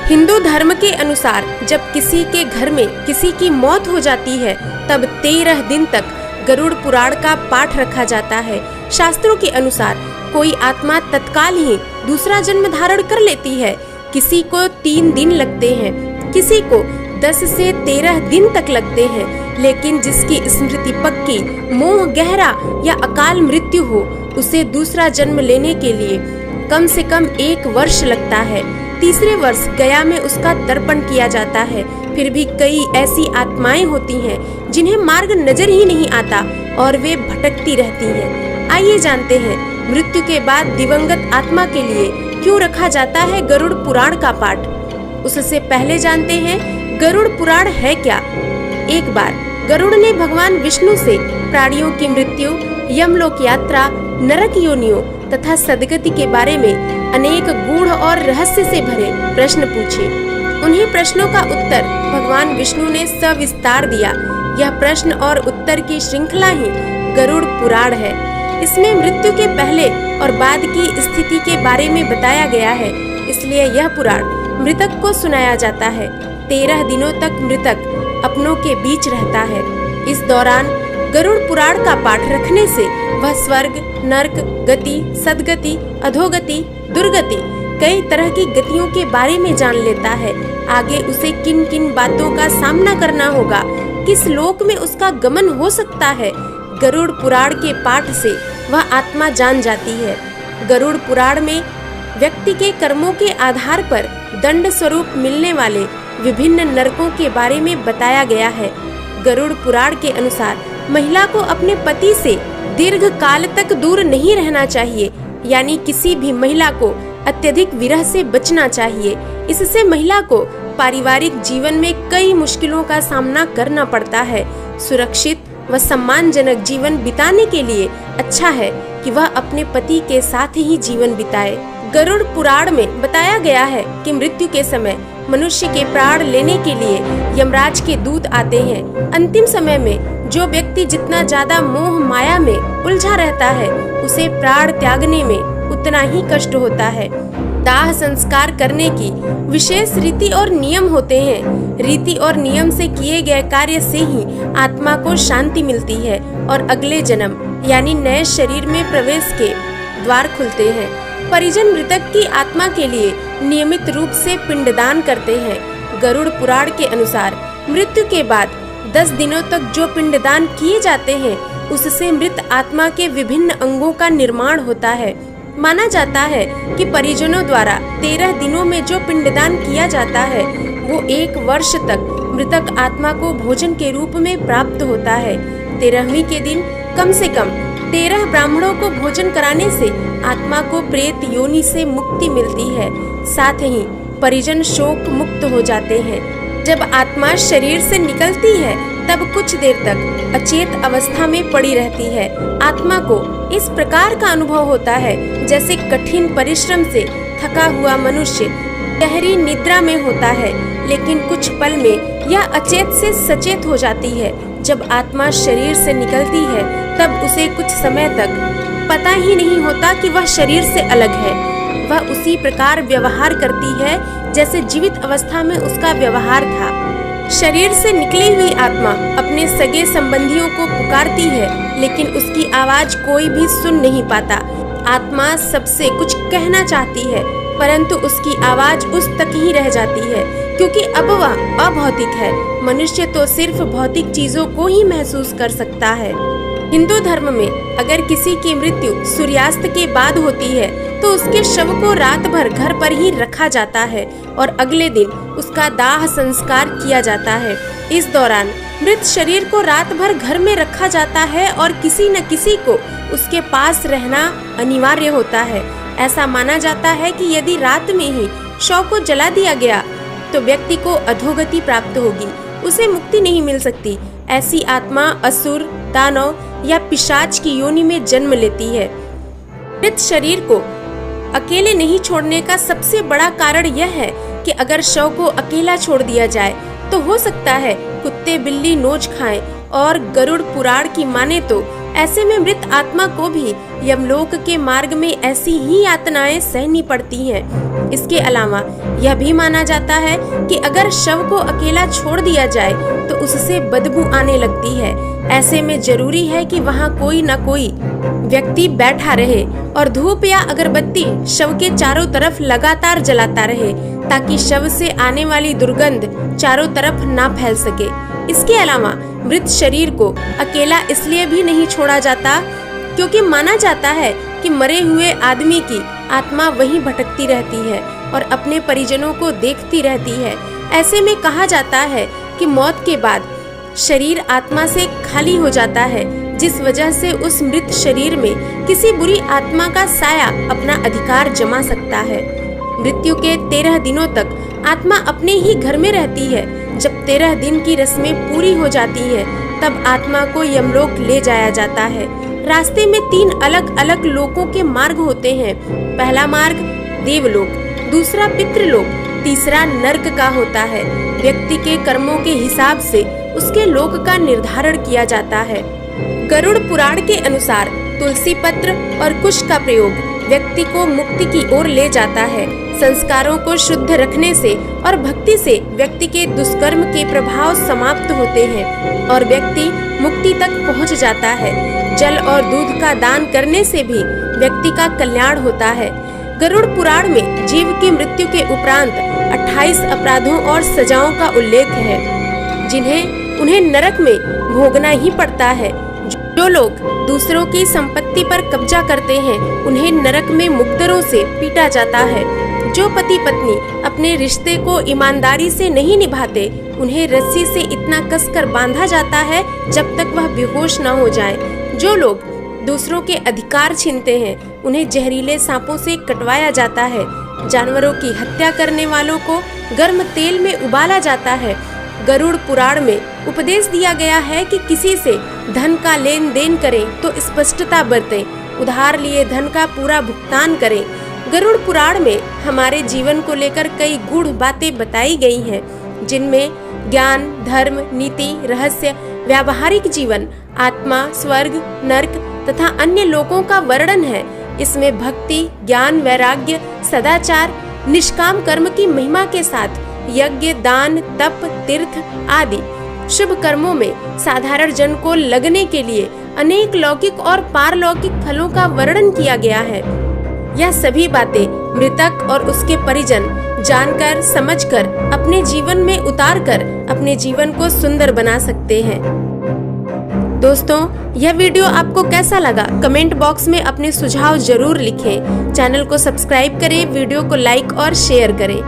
हिंदू धर्म के अनुसार जब किसी के घर में किसी की मौत हो जाती है तब 13 दिन तक गरुड़ पुराण का पाठ रखा जाता है। शास्त्रों के अनुसार कोई आत्मा तत्काल ही दूसरा जन्म धारण कर लेती है, किसी को 3 दिन लगते हैं, किसी को 10 से 13 दिन तक लगते हैं, लेकिन जिसकी स्मृति पक्की, मोह गहरा या अकाल मृत्यु हो, उसे दूसरा जन्म लेने के लिए कम से कम 1 वर्ष लगता है। तीसरे वर्ष गया में उसका तर्पण किया जाता है। फिर भी कई ऐसी आत्माएं होती हैं जिन्हें मार्ग नजर ही नहीं आता और वे भटकती रहती हैं। आइए जानते हैं मृत्यु के बाद दिवंगत आत्मा के लिए क्यों रखा जाता है गरुड़ पुराण का पाठ। उससे पहले जानते हैं गरुड़ पुराण है क्या। एक बार गरुड़ ने भगवान विष्णु से प्राणियों की मृत्यु, यमलोक यात्रा, नरक योनियों तथा सदगति के बारे में अनेक गूढ़ और रहस्य से भरे प्रश्न पूछे। उन्हीं प्रश्नों का उत्तर भगवान विष्णु ने सविस्तार दिया। यह प्रश्न और उत्तर की श्रृंखला ही गरुड़ पुराण है। इसमें मृत्यु के पहले और बाद की स्थिति के बारे में बताया गया है, इसलिए यह पुराण मृतक को सुनाया जाता है। 13 दिनों तक मृतक अपनों के बीच रहता है। इस दौरान गरुड़ पुराण का पाठ रखने से वह स्वर्ग, नरक, गति, सदगति, अधोगति, दुर्गति, कई तरह की गतियों के बारे में जान लेता है। आगे उसे किन किन बातों का सामना करना होगा, किस लोक में उसका गमन हो सकता है, गरुड़ पुराण के पाठ से वह आत्मा जान जाती है। गरुड़ पुराण में व्यक्ति के कर्मों के आधार पर दंड स्वरूप मिलने वाले विभिन्न नरकों के बारे में बताया गया है। गरुड़ पुराण के अनुसार महिला को अपने पति से दीर्घ काल तक दूर नहीं रहना चाहिए, यानी किसी भी महिला को अत्यधिक विरह से बचना चाहिए। इससे महिला को पारिवारिक जीवन में कई मुश्किलों का सामना करना पड़ता है। सुरक्षित व सम्मानजनक जीवन बिताने के लिए अच्छा है कि वह अपने पति के साथ ही जीवन बिताए। गरुड़ पुराण में बताया गया है कि मृत्यु के समय मनुष्य के प्राण लेने के लिए यमराज के दूत आते हैं। अंतिम समय में जो व्यक्ति जितना ज्यादा मोह माया में उलझा रहता है, उसे प्राण त्यागने में उतना ही कष्ट होता है। दाह संस्कार करने की विशेष रीति और नियम होते हैं। रीति और नियम से किए गए कार्य से ही आत्मा को शांति मिलती है और अगले जन्म यानी नए शरीर में प्रवेश के द्वार खुलते हैं। परिजन मृतक की आत्मा के लिए नियमित रूप से पिंडदान करते हैं। गरुड़ पुराण के अनुसार मृत्यु के बाद 10 दिनों तक जो पिंडदान किए जाते हैं, उससे मृत आत्मा के विभिन्न अंगों का निर्माण होता है। माना जाता है कि परिजनों द्वारा 13 दिनों में जो पिंडदान किया जाता है, वो 1 वर्ष तक मृतक आत्मा को भोजन के रूप में प्राप्त होता है। 13वें के दिन कम से कम 13 ब्राह्मणों को भोजन कराने से आत्मा को प्रेत योनि से मुक्ति मिलती है। साथ ही परिजन शोक मुक्त हो जाते हैं। जब आत्मा शरीर से निकलती है तब कुछ देर तक अचेत अवस्था में पड़ी रहती है। आत्मा को इस प्रकार का अनुभव होता है जैसे कठिन परिश्रम से थका हुआ मनुष्य गहरी निद्रा में होता है, लेकिन कुछ पल में यह अचेत से सचेत हो जाती है। जब आत्मा शरीर से निकलती है तब उसे कुछ समय तक पता ही नहीं होता कि वह शरीर से अलग है। वह उसी प्रकार व्यवहार करती है जैसे जीवित अवस्था में उसका व्यवहार था। शरीर से निकली हुई आत्मा अपने सगे संबंधियों को पुकारती है, लेकिन उसकी आवाज कोई भी सुन नहीं पाता। आत्मा सबसे कुछ कहना चाहती है, परंतु उसकी आवाज उस तक ही रह जाती है, क्योंकि अब वह अभौतिक है। मनुष्य तो सिर्फ भौतिक चीजों को ही महसूस कर सकता है। हिंदू धर्म में अगर किसी की मृत्यु सूर्यास्त के बाद होती है तो उसके शव को रात भर घर पर ही रखा जाता है और अगले दिन उसका दाह संस्कार किया जाता है। इस दौरान मृत शरीर को रात भर घर में रखा जाता है और किसी न किसी को उसके पास रहना अनिवार्य होता है। ऐसा माना जाता है कि यदि रात में ही शव को जला दिया गया तो व्यक्ति को अधोगति प्राप्त होगी, उसे मुक्ति नहीं मिल सकती। ऐसी आत्मा असुर, दानव या पिशाच की योनि में जन्म लेती है। मृत शरीर को अकेले नहीं छोड़ने का सबसे बड़ा कारण यह है कि अगर शव को अकेला छोड़ दिया जाए तो हो सकता है कुत्ते बिल्ली नोच खाएं, और गरुड़ पुराण की माने तो ऐसे में मृत आत्मा को भी यमलोक के मार्ग में ऐसी ही यातनाएं सहनी पड़ती हैं। इसके अलावा यह भी माना जाता है कि अगर शव को अकेला छोड़ दिया जाए तो उससे बदबू आने लगती है। ऐसे में जरूरी है कि वहाँ कोई न कोई व्यक्ति बैठा रहे और धूप या अगरबत्ती शव के चारों तरफ लगातार जलाता रहे, ताकि शव से आने वाली दुर्गंध चारों तरफ ना फैल सके। इसके अलावा मृत शरीर को अकेला इसलिए भी नहीं छोड़ा जाता क्योंकि माना जाता है कि मरे हुए आदमी की आत्मा वहीं भटकती रहती है और अपने परिजनों को देखती रहती है। ऐसे में कहा जाता है कि मौत के बाद शरीर आत्मा से खाली हो जाता है, जिस वजह से उस मृत शरीर में किसी बुरी आत्मा का साया अपना अधिकार जमा सकता है। मृत्यु के 13 दिनों तक आत्मा अपने ही घर में रहती है। जब 13 दिन की रस्में पूरी हो जाती हैं, तब आत्मा को यमलोक ले जाया जाता है। रास्ते में 3 अलग अलग लोकों के मार्ग होते हैं। पहला मार्ग देवलोक, दूसरा पितृलोक, तीसरा नर्क का होता है। व्यक्ति के कर्मों के हिसाब से उसके लोक का निर्धारण किया जाता है। गरुड़ पुराण के अनुसार तुलसी पत्र और कुश का प्रयोग व्यक्ति को मुक्ति की ओर ले जाता है। संस्कारों को शुद्ध रखने से और भक्ति से व्यक्ति के दुष्कर्म के प्रभाव समाप्त होते हैं और व्यक्ति मुक्ति तक पहुंच जाता है। जल और दूध का दान करने से भी व्यक्ति का कल्याण होता है। गरुड़ पुराण में जीव की मृत्यु के उपरांत 28 अपराधों और सजाओं का उल्लेख है, जिन्हें उन्हें नरक में भोगना ही पड़ता है। जो लोग दूसरों की संपत्ति पर कब्जा करते हैं, उन्हें नरक में मुक्तरों से पीटा जाता है। जो पति पत्नी अपने रिश्ते को ईमानदारी से नहीं निभाते, उन्हें रस्सी से इतना कसकर बांधा जाता है जब तक वह बेहोश न हो जाए। जो लोग दूसरों के अधिकार छीनते हैं, उन्हें जहरीले सांपों से कटवाया जाता है। जानवरों की हत्या करने वालों को गर्म तेल में उबाला जाता है। गरुड़ पुराण में उपदेश दिया गया है कि किसी से धन का लेन देन करें तो स्पष्टता बरतें, उधार लिए धन का पूरा भुगतान करें। गरुड़ पुराण में हमारे जीवन को लेकर कई गूढ़ बातें बताई गई हैं, जिनमें ज्ञान, धर्म, नीति, रहस्य, व्यावहारिक जीवन, आत्मा, स्वर्ग, नर्क तथा अन्य लोकों का वर्णन है। इसमें भक्ति, ज्ञान, वैराग्य, सदाचार, निष्काम कर्म की महिमा के साथ यज्ञ, दान, तप, तीर्थ आदि शुभ कर्मों में साधारण जन को लगने के लिए अनेक लौकिक और पारलौकिक फलों का वर्णन किया गया है। यह सभी बातें मृतक और उसके परिजन जानकर, समझकर, अपने जीवन में उतारकर अपने जीवन को सुंदर बना सकते हैं। दोस्तों, यह वीडियो आपको कैसा लगा? कमेंट बॉक्स में अपने सुझाव जरूर लिखें। चैनल को सब्सक्राइब करें, वीडियो को लाइक और शेयर करें।